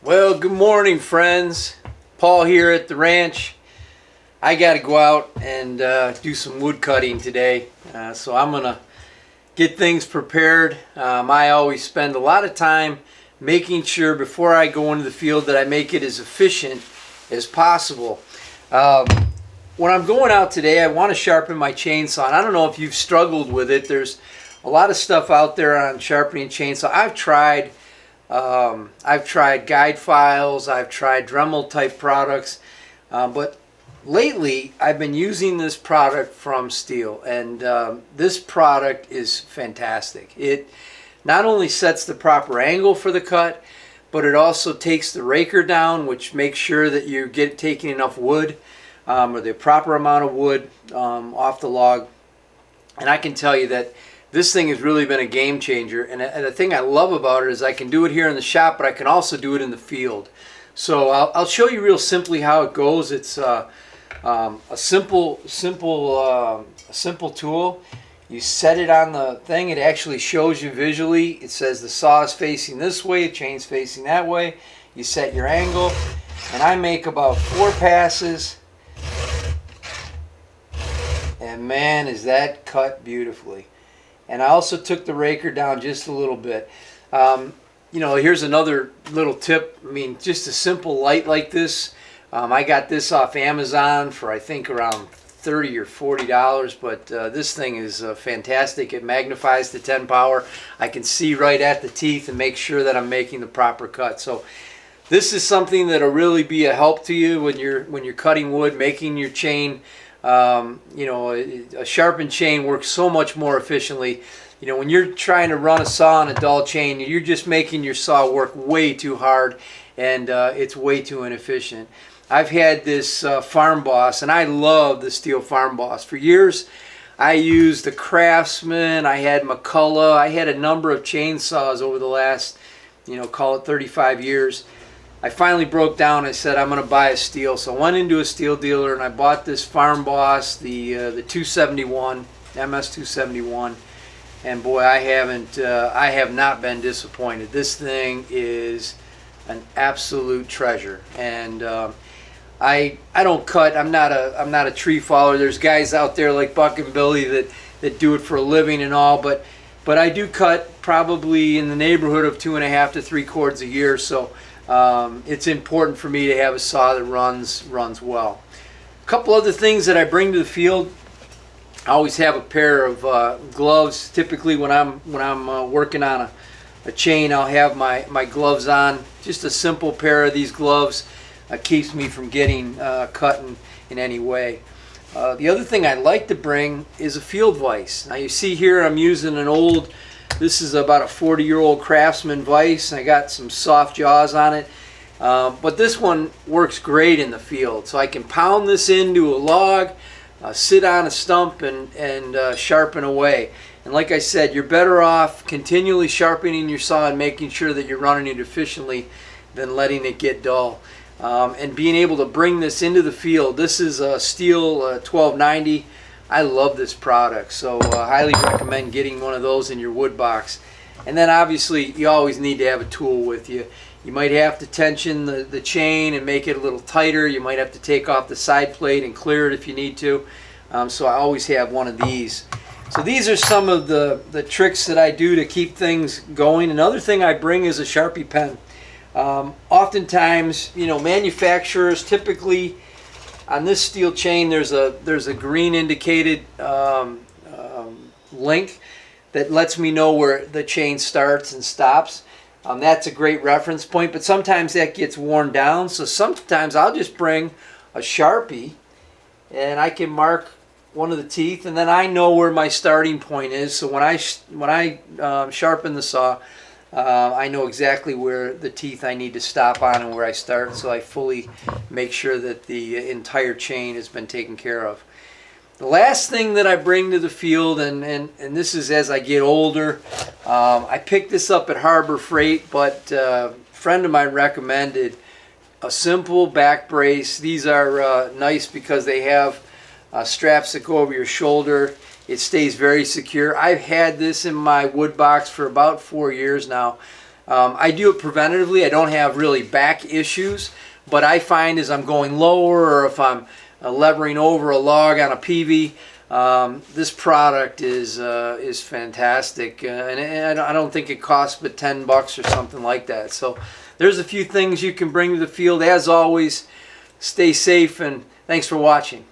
Well, good morning, friends. Paul here at the ranch. I got to go out and do some wood cutting today, so I'm going to get things prepared. I always spend a lot of time making sure before I go into the field that I make it as efficient as possible. When I'm going out today, I want to sharpen my chainsaw. And I don't know if you've struggled with it. There's a lot of stuff out there on sharpening chainsaw. I've tried guide files, I've tried Dremel type products, but lately I've been using this product from Steel, and this product is fantastic. It not only sets the proper angle for the cut, but it also takes the raker down, which makes sure that you're taking enough wood, or the proper amount of wood off the log. And I can tell you that this thing has really been a game changer, and the thing I love about it is I can do it here in the shop, but I can also do it in the field. So I'll show you real simply how it goes. It's a simple tool. You set it on the thing. It actually shows you visually. It says the saw is facing this way, the chain's facing that way. You set your angle, and I make about 4 passes, and man, is that cut beautifully. And I also took the raker down just a little bit. Here's another little tip. I mean, just a simple light like this. I got this off Amazon for I think around $30 or $40, but this thing is fantastic. It magnifies to 10 power. I can see right at the teeth and make sure that I'm making the proper cut. So this is something that'll really be a help to you when you're cutting wood, making your chain. A sharpened chain works so much more efficiently. When you're trying to run a saw on a dull chain, you're just making your saw work way too hard, and it's way too inefficient. I've had this Farm Boss, and I love the Steel Farm Boss. For years, I used the Craftsman, I had McCullough, I had a number of chainsaws over the last, call it 35 years. I finally broke down. I said I'm going to buy a Steel, so I went into a Steel dealer and I bought this Farm Boss, the 271, MS271, and boy, I have not been disappointed. This thing is an absolute treasure, and I don't cut. I'm not a tree follower. There's guys out there like Buck and Billy that do it for a living and all, but I do cut probably in the neighborhood of 2.5 to 3 cords a year, so. It's important for me to have a saw that runs well. A couple other things that I bring to the field. I always have a pair of gloves. Typically when I'm working on a chain, I'll have my gloves on. Just a simple pair of these gloves keeps me from getting cut in any way. The other thing I like to bring is a field vise. Now you see here I'm using this is about a 40-year-old Craftsman vise. I got some soft jaws on it, but this one works great in the field. So I can pound this into a log, sit on a stump, and sharpen away. And like I said, you're better off continually sharpening your saw and making sure that you're running it efficiently than letting it get dull. And being able to bring this into the field. This is a Steel 1290. I love this product, so highly recommend getting one of those in your wood box. And then obviously you always need to have a tool with you. You might have to tension the chain and make it a little tighter. You might have to take off the side plate and clear it if you need to. So I always have one of these. So these are some of the tricks that I do to keep things going. Another thing I bring is a Sharpie pen. Oftentimes, manufacturers typically on this steel chain, there's a green indicated link that lets me know where the chain starts and stops. That's a great reference point, but sometimes that gets worn down. So sometimes I'll just bring a Sharpie and I can mark one of the teeth, and then I know where my starting point is. So when I sharpen the saw, I know exactly where the teeth I need to stop on and where I start, so I fully make sure that the entire chain has been taken care of. The last thing that I bring to the field, and this is as I get older, I picked this up at Harbor Freight, but a friend of mine recommended a simple back brace. These are nice because they have straps that go over your shoulder. It stays very secure. I've had this in my wood box for about 4 years now. I do it preventatively. I don't have really back issues, but I find as I'm going lower or if I'm levering over a log on a peavey, this product is fantastic, and I don't think it costs but $10 or something like that. So there's a few things you can bring to the field. As always, stay safe, and thanks for watching.